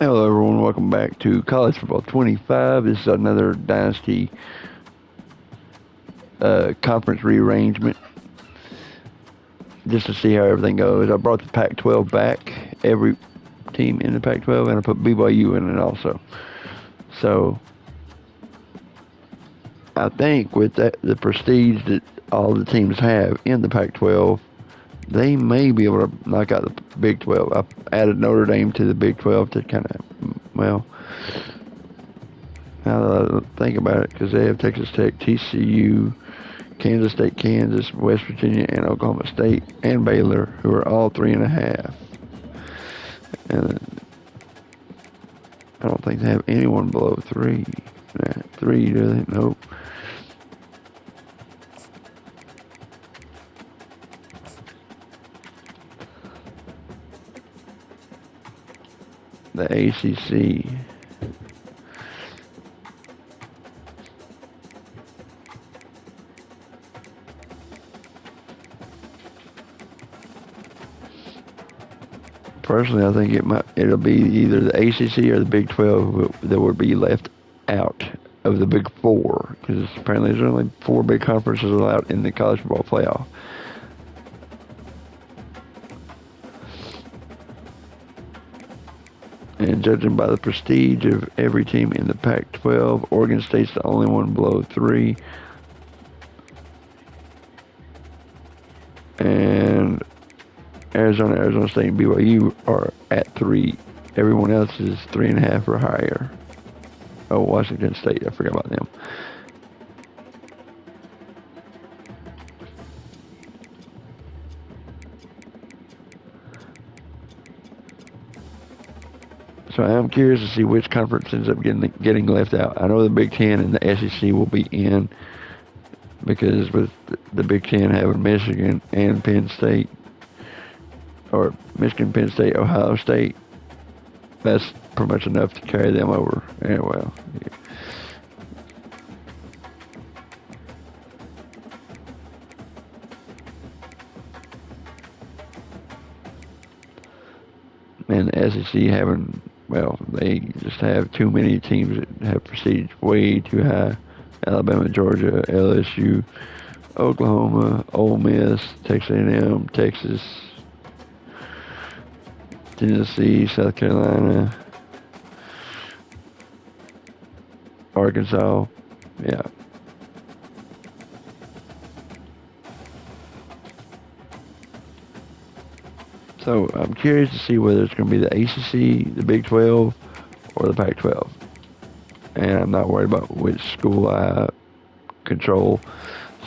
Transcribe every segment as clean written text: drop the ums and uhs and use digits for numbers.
Hello, everyone. Welcome back to College Football 25. This is another Dynasty conference rearrangement just to see how everything goes. I brought the Pac-12 back, every team in the Pac-12, and I put BYU in it also. So I think with the prestige that all the teams have in the Pac-12, they may be able to knock out the Big 12. I added Notre Dame to the Big 12 to kind of, well, now that I think about it, because they have Texas Tech, TCU, Kansas State, Kansas, West Virginia, and Oklahoma State, and Baylor, who are all 3.5. And I don't think they have anyone below 3. 3, do they? Nope. The ACC. Personally, I think it'll be either the ACC or the Big 12 that would be left out of the Big 4, because apparently there's only 4 big conferences allowed in the college football playoff. And judging by the prestige of every team in the Pac-12, Oregon State's the only one below 3. And Arizona State, and BYU are at 3. Everyone else is 3.5 or higher. Oh, Washington State, I forgot about them. So I am curious to see which conference ends up getting left out. I know the Big Ten and the SEC will be in, because with the Big Ten having Michigan and Penn State, or Michigan, Penn State, Ohio State, that's pretty much enough to carry them over. Yeah, well, yeah. And the SEC having, well, they just have too many teams that have prestige way too high. Alabama, Georgia, LSU, Oklahoma, Ole Miss, Texas A&M, Texas, Tennessee, South Carolina, Arkansas. Yeah. So I'm curious to see whether it's going to be the ACC, the Big 12, or the Pac-12. And I'm not worried about which school I control.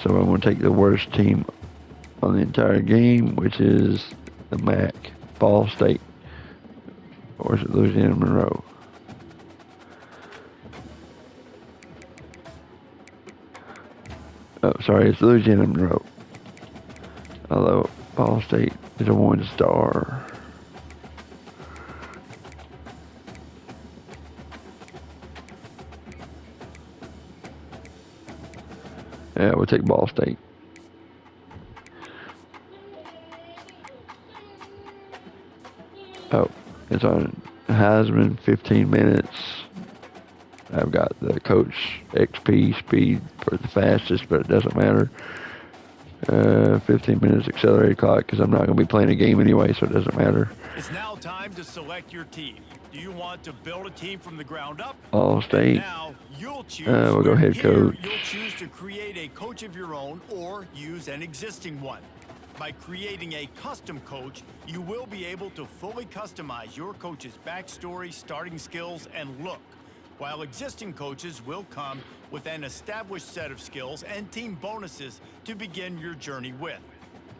So I'm going to take the worst team on the entire game, which is the MAC, Ball State, or is it Louisiana Monroe? Oh, sorry, it's Louisiana Monroe. Although Ball State is a 1-star. Yeah, we'll take Ball State. Oh, it's on Heisman, 15 minutes. I've got the Coach XP speed for the fastest, but it doesn't matter. 15 minutes accelerated clock, because I'm not going to be playing a game anyway, so it doesn't matter. It's now time to select your team. Do you want to build a team from the ground up? All State. Now you'll choose. We'll go head coach. You'll choose to create a coach of your own or use an existing one. By creating a custom coach, you will be able to fully customize your coach's backstory, starting skills, and look, while existing coaches will come with an established set of skills and team bonuses to begin your journey with.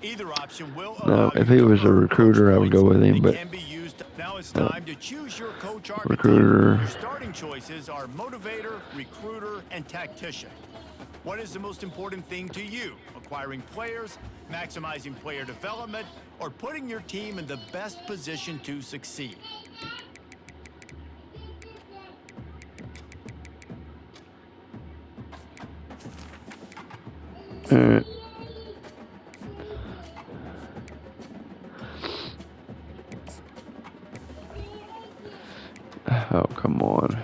Either option will allow if he was a recruiter, I would go with him, but can be used. Now it's time to choose your coach archetype. Recruiter. Your starting choices are motivator, recruiter, and tactician. What is the most important thing to you? Acquiring players, maximizing player development, or putting your team in the best position to succeed? Oh, come on.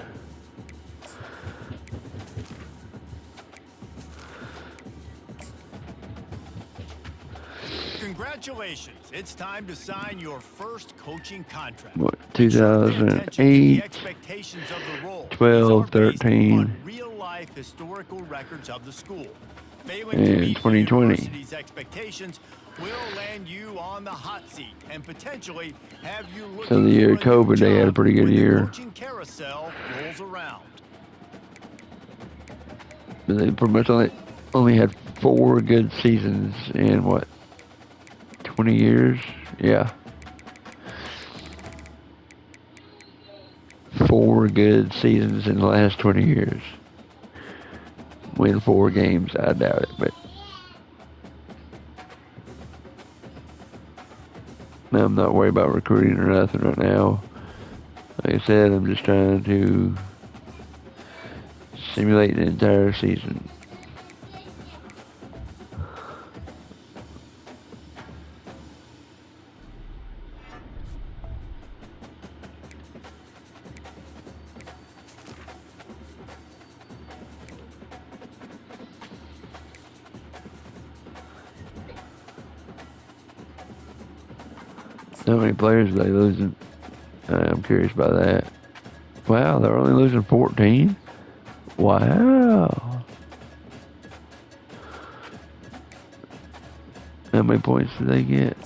Congratulations, it's time to sign your first coaching contract. What, Be sure to pay attention to the 2008, expectations of the role. These are 12, based 13, on real-life historical records of the school. Failing to and meet the 2020. university's expectations will land you on the hot seat and potentially have you So the looking year for of a new COVID, they had a job pretty good when the year. coaching carousel rolls around. But they pretty much only had 4 good seasons in what, 20 years? Yeah. 4 good seasons in the last 20 years. Win 4 games, I doubt it, but I'm not worried about recruiting or nothing right now. Like I said, I'm just trying to simulate the entire season. How many players are they losing? I'm curious about that. Wow, they're only losing 14? Wow. How many points did they get?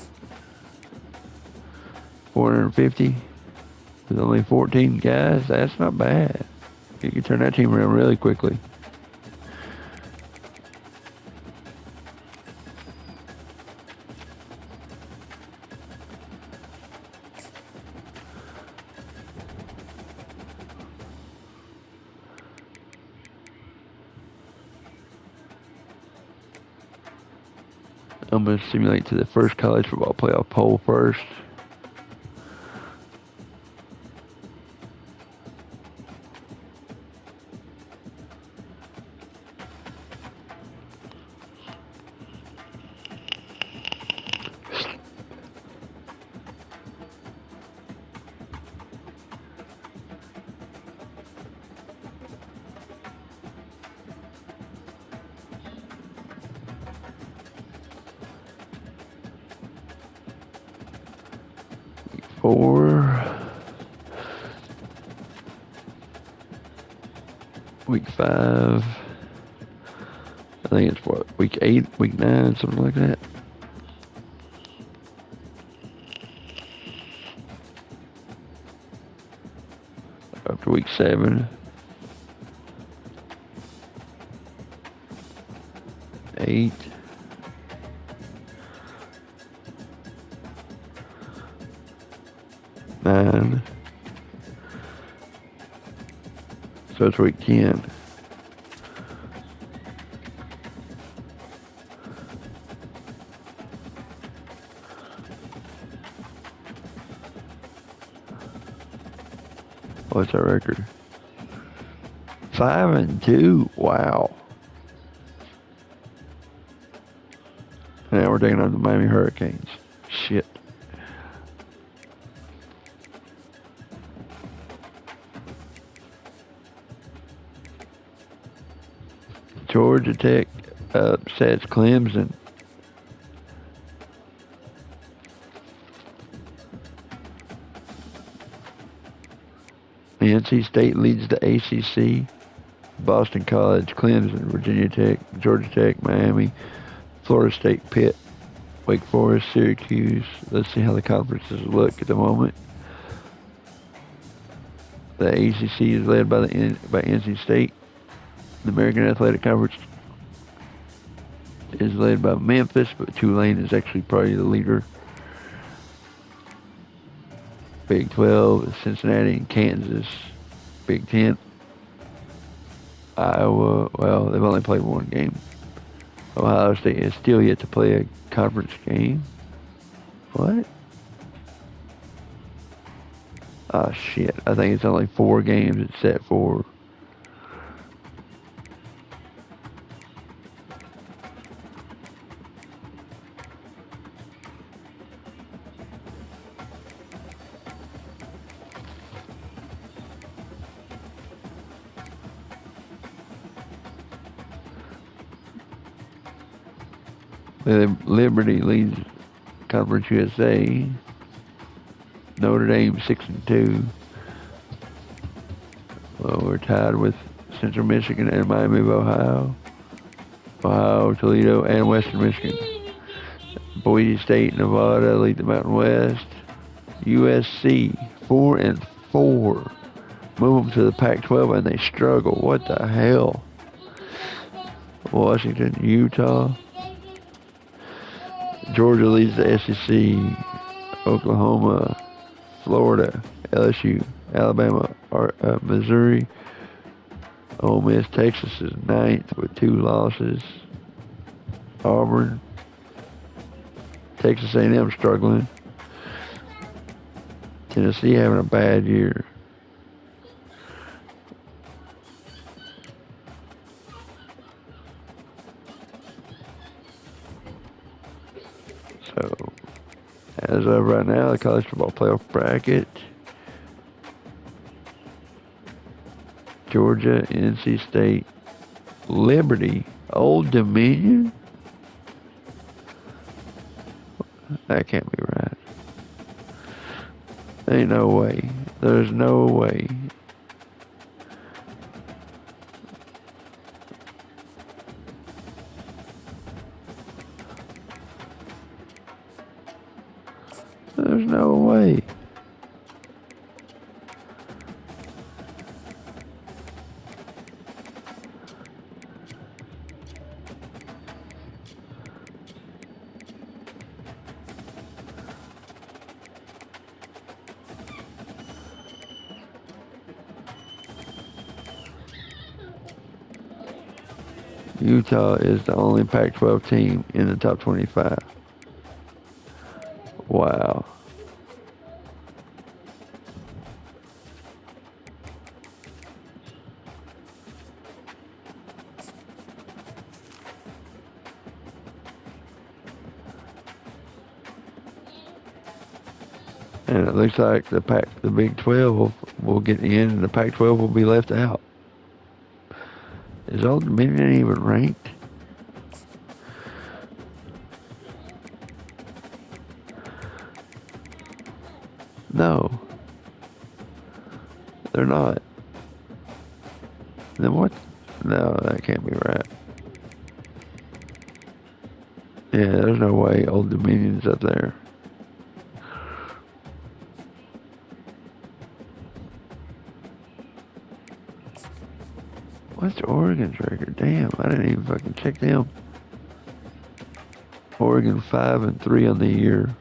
450? With only 14 guys? That's not bad. You can turn that team around really quickly. I'm going to simulate to the first college football playoff poll first. Week 4. Week 5. I think it's what, week 8, week 9, something like that. After week 7. 8. 9. So it's week 10. What's our record? 5-2. Wow. Now we're taking on the Miami Hurricanes. Shit. Georgia Tech upsets Clemson. NC State leads the ACC. Boston College, Clemson, Virginia Tech, Georgia Tech, Miami, Florida State, Pitt, Wake Forest, Syracuse. Let's see how the conferences look at the moment. The ACC is led by NC State. The American Athletic Conference is led by Memphis, but Tulane is actually probably the leader. Big 12 is Cincinnati and Kansas. Big 10, Iowa. Well, they've only played 1 game. Ohio State is still yet to play a conference game. What? Oh, shit. I think it's only 4 games it's set for. Liberty leads Conference USA. Notre Dame 6-2. Well, we're tied with Central Michigan and Miami of Ohio. Ohio, Toledo, and Western Michigan. Boise State, Nevada lead the Mountain West. USC 4-4. Move them to the Pac-12 and they struggle. What the hell? Washington, Utah. Georgia leads the SEC. Oklahoma, Florida, LSU, Alabama, Missouri. Ole Miss, Texas is ninth with 2 losses. Auburn, Texas A&M struggling. Tennessee having a bad year. So, as of right now, the college football playoff bracket. Georgia, NC State, Liberty, Old Dominion? That can't be right. Ain't no way. There's no way. There's no way. Utah is the only Pac-12 team in the top 25. Wow. And it looks like the Big 12 will get in and the Pac-12 will be left out. Is Old Dominion even ranked? No. They're not. Then what? No, that can't be right. Yeah, there's no way Old Dominion's up there. What's Oregon's record? Damn, I didn't even fucking check them. Oregon 5-3 on the year.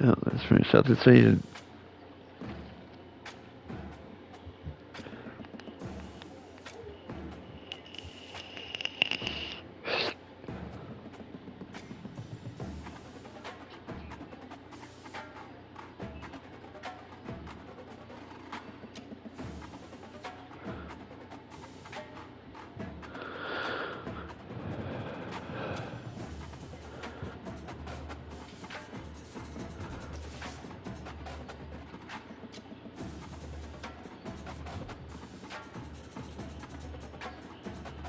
Oh, let's finish out the season.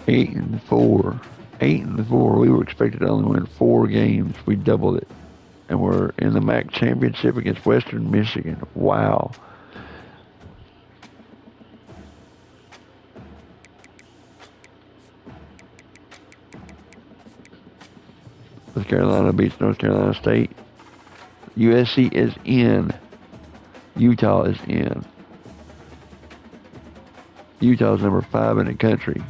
Eight and four. 8-4. We were expected to only win 4 games. We doubled it. And we're in the MAC championship against Western Michigan. Wow. North Carolina beats North Carolina State. USC is in. Utah is in. Utah's number 5 in the country.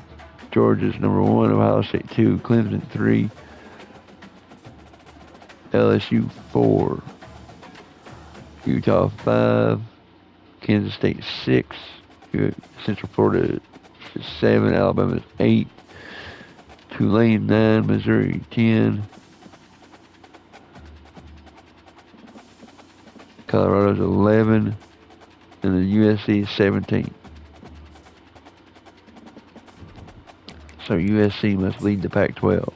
Georgia's number 1. Ohio State 2. Clemson 3. LSU 4. Utah 5. Kansas State 6. Central Florida is 7. Alabama is 8. Tulane 9. Missouri 10. Colorado's 11. And the USC is 17. So USC must lead the Pac-12.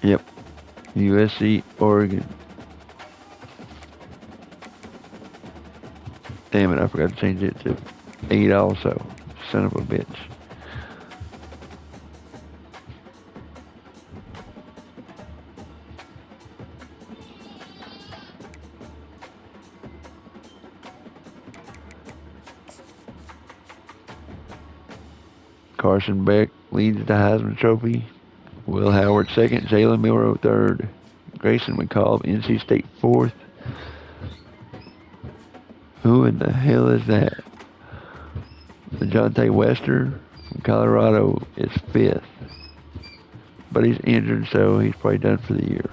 Yep. USC, Oregon. Damn it, I forgot to change it to 8 also. Son of a bitch. Carson Beck leads the Heisman Trophy. Will Howard second. Jalen Milroe third. Grayson McCall of NC State fourth. Who in the hell is that? DeJounte Wester from Colorado is fifth. But he's injured, so he's probably done for the year.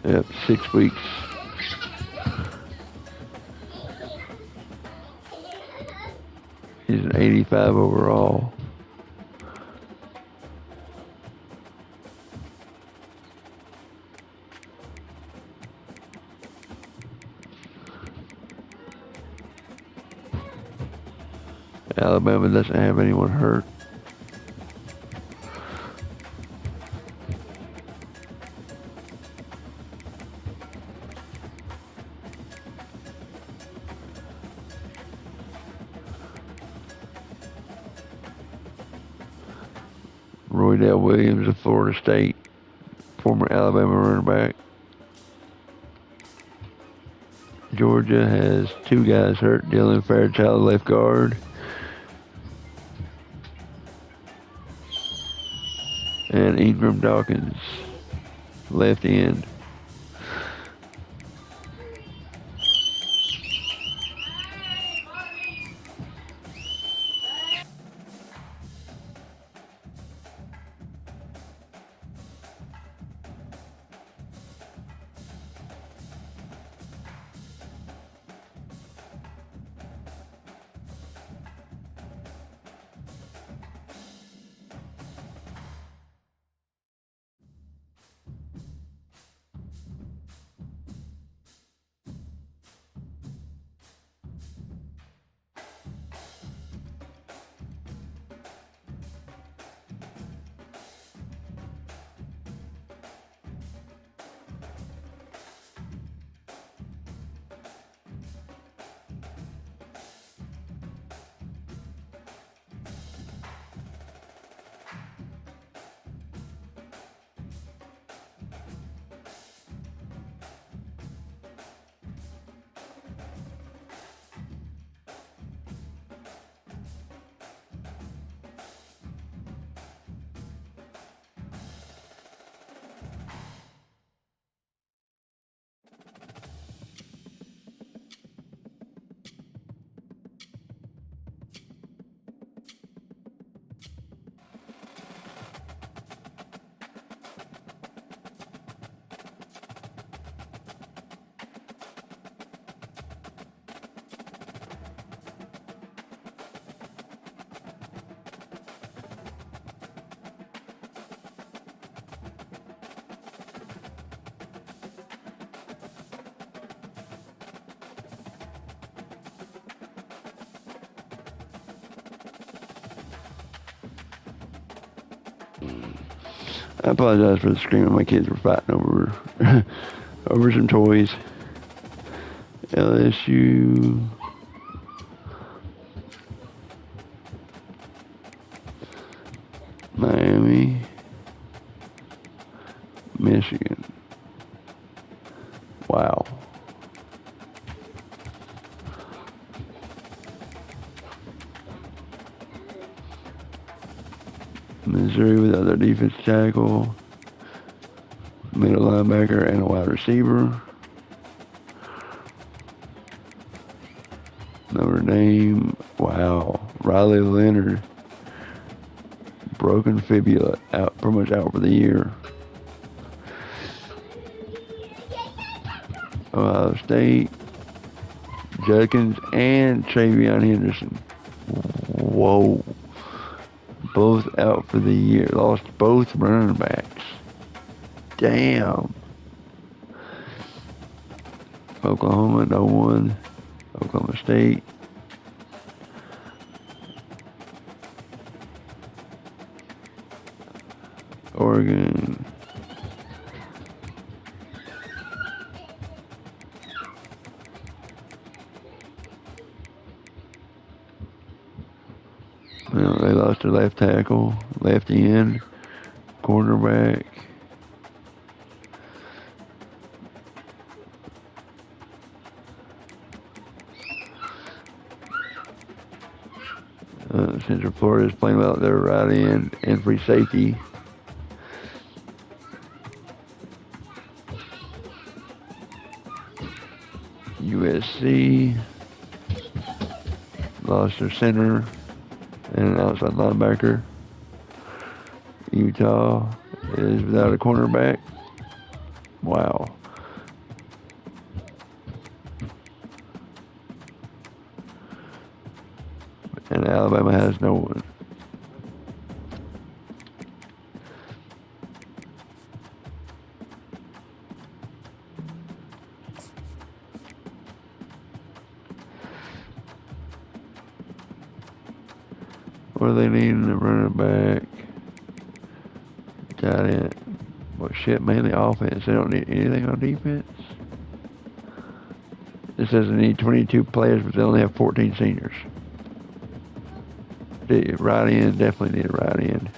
Yep, 6 weeks. He's an 85 overall. Alabama doesn't have anyone hurt. Roydell Williams of Florida State, former Alabama running back. Georgia has 2 guys hurt. Dylan Fairchild, left guard. And Ingram Dawkins, left end. I apologize for the screaming. My kids were fighting over over some toys. LSU. Miami. Michigan. Wow. Missouri without their defense tackle, middle linebacker, and a wide receiver. Notre Dame, wow. Riley Leonard, broken fibula, pretty much out for the year. Ohio State, Judkins, and Travion Henderson. Whoa. Both out for the year. Lost both running backs. Damn. Oklahoma, no one. Oklahoma State. Oregon. Well, they lost their left tackle, left end, cornerback. Central Florida is playing without their right end and free safety. USC lost their center and an outside linebacker. Utah is without a cornerback. Wow. And Alabama has no one. What do they need in the running back? Tight end. Well, shit, mainly offense. They don't need anything on defense. It says they need 22 players, but they only have 14 seniors. The right end, definitely need a right end.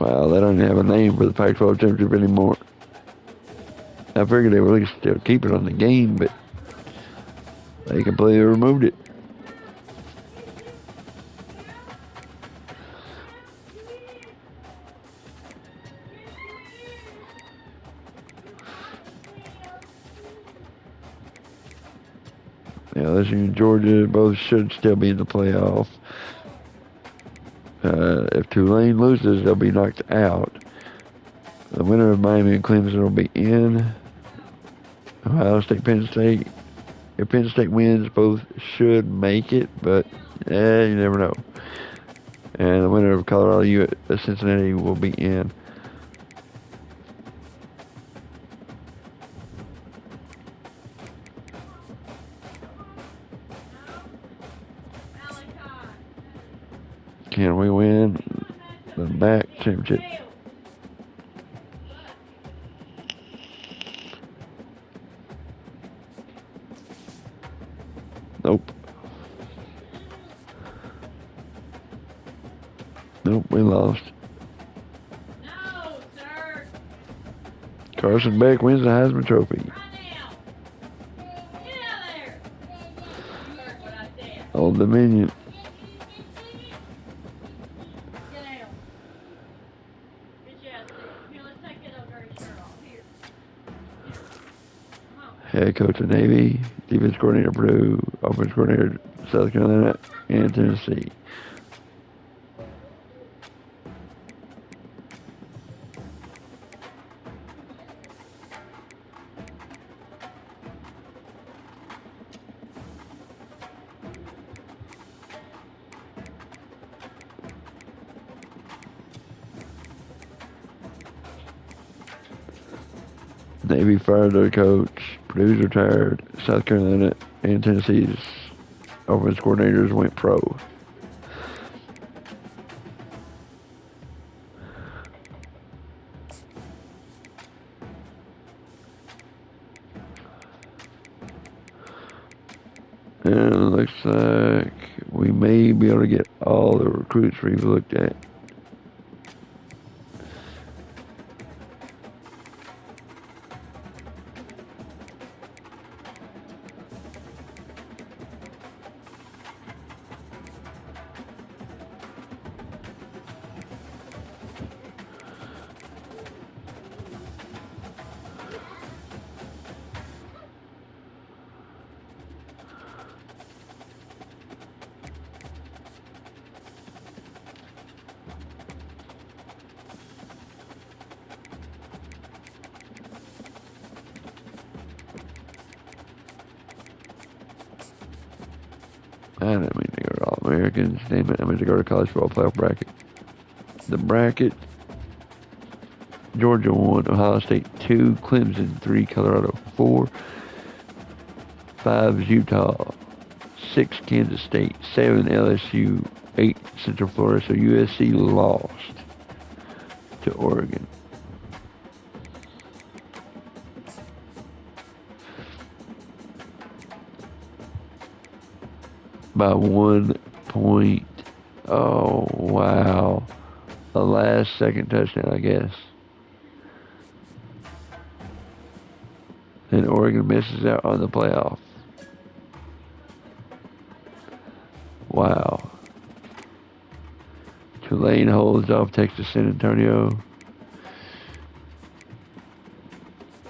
Wow, they don't even have a name for the Pac-12 championship anymore. I figured they would at least still keep it on the game, but they completely removed it. Yeah, LSU and Georgia both should still be in the playoff. If Tulane loses, they'll be knocked out. The winner of Miami and Clemson will be in. Ohio State, Penn State. If Penn State wins, both should make it, but you never know. And the winner of Colorado, Cincinnati will be in. Can we win the MAC championship? Nope. Nope, we lost. No, sir. Carson Beck wins the Heisman Trophy. Right now. Get out of there. You heard what I said. Old Dominion. Get out. Get your ass there. Here, let's take that over his shirt off. Here. Here. Come on. Head coach of Navy. Defense coordinator Purdue. Offense coordinator South Carolina and Tennessee. Navy fired their coach. Purdue's retired. South Carolina and Tennessee's offense coordinators went pro. And it looks like we may be able to get all the recruits we've looked at. I didn't mean to go to All-Americans. Damn it, I meant to go to college football playoff bracket. The bracket, Georgia 1, Ohio State 2, Clemson 3, Colorado 4, 5 is Utah, 6 Kansas State, 7 LSU, 8 Central Florida. So USC lost to Oregon. By 1 point. Oh, wow. A last second touchdown, I guess. And Oregon misses out on the playoff. Wow. Tulane holds off Texas San Antonio.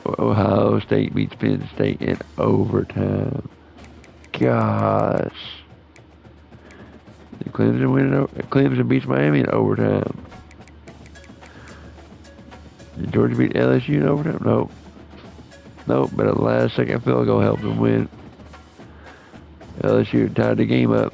Ohio State beats Penn State in overtime. Gosh. Clemson beats Miami in overtime. Did Georgia beat LSU in overtime? Nope. Nope, but a last second field goal helped them win. LSU tied the game up.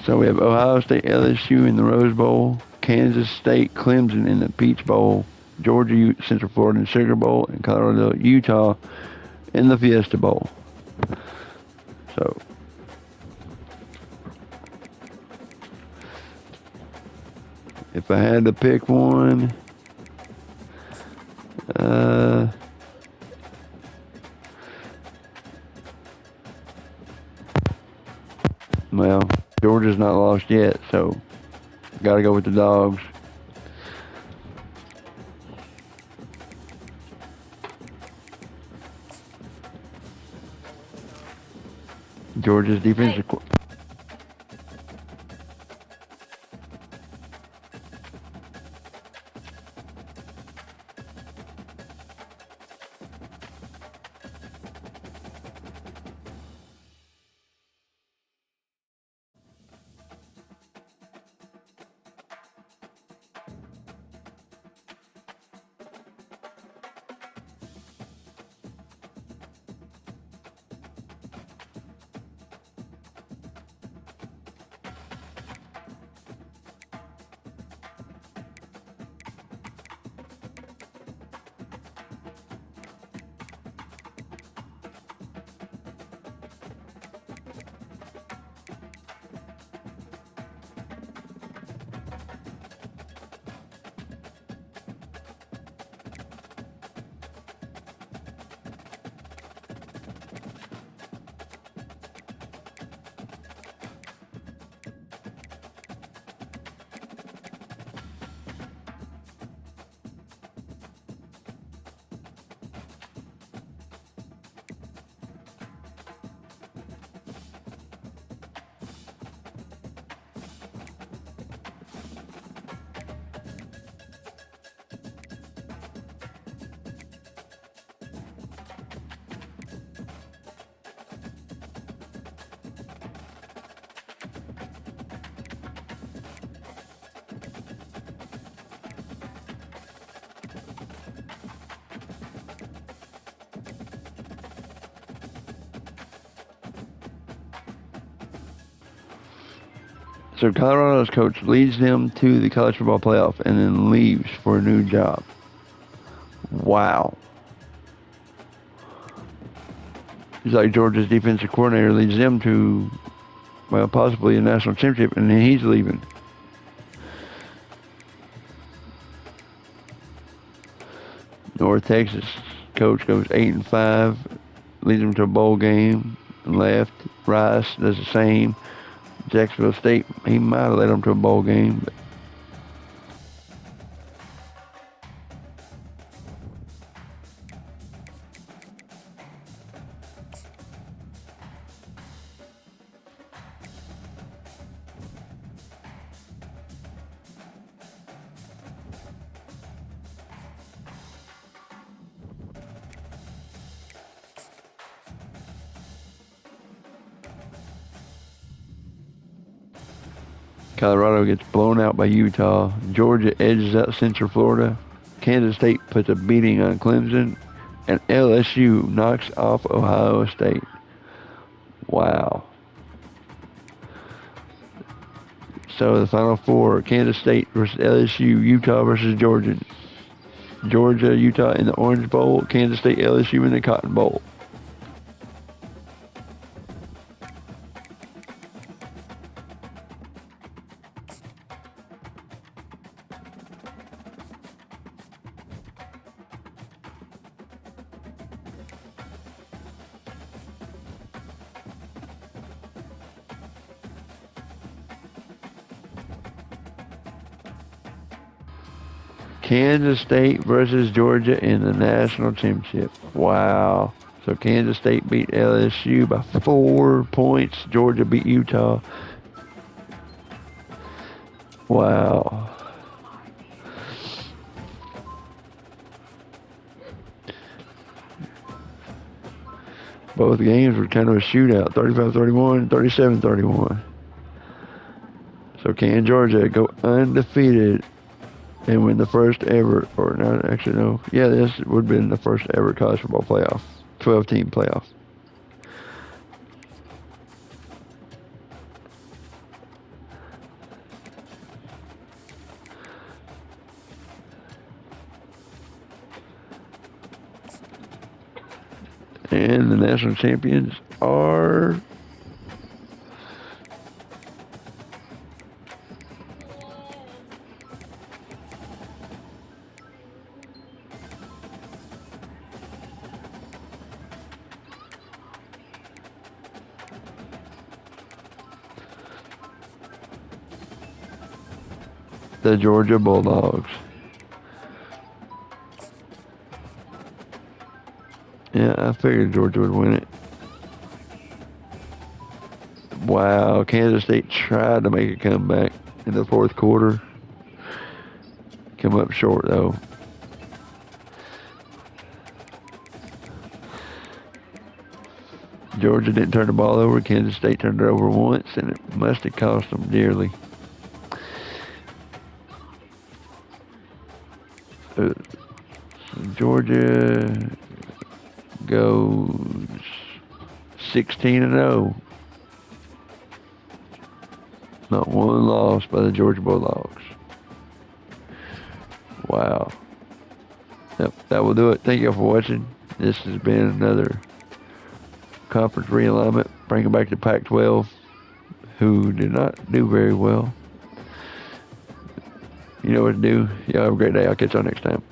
So we have Ohio State, LSU in the Rose Bowl, Kansas State, Clemson in the Peach Bowl, Georgia, Central Florida in Sugar Bowl, and Colorado, Utah in the Fiesta Bowl. So if I had to pick one, uh, well, Georgia's not lost yet, so got to go with the Dogs. Georgia's defensive. Hey. So Colorado's coach leads them to the college football playoff and then leaves for a new job. Wow. It's like Georgia's defensive coordinator leads them to, well, possibly a national championship, and then he's leaving. North Texas coach goes 8-5, leads them to a bowl game, and left. Rice does the same. Jacksonville State, he might have led them to a bowl game, but Colorado gets blown out by Utah. Georgia edges out Central Florida. Kansas State puts a beating on Clemson. And LSU knocks off Ohio State. Wow. So the final four, Kansas State versus LSU, Utah versus Georgia. Georgia, Utah in the Orange Bowl. Kansas State, LSU in the Cotton Bowl. Kansas State versus Georgia in the national championship. Wow. So Kansas State beat LSU by 4 points. Georgia beat Utah. Wow. Both games were kind of a shootout, 35-31, 37-31. So can Georgia go undefeated and win the first ever, or not, actually no, yeah, this would have been the first ever college football playoff, 12-team playoff. national champions are the Georgia Bulldogs. Yeah, I figured Georgia would win it. Wow, Kansas State tried to make a comeback in the fourth quarter. Come up short, though. Georgia didn't turn the ball over. Kansas State turned it over once, and it must have cost them dearly. So Georgia goes 16-0. Not one loss by the Georgia Bulldogs. Wow. Yep, that will do it. Thank you all for watching. This has been another conference realignment, bringing back the Pac-12, who did not do very well. You know what to do. Y'all have a great day. I'll catch y'all next time.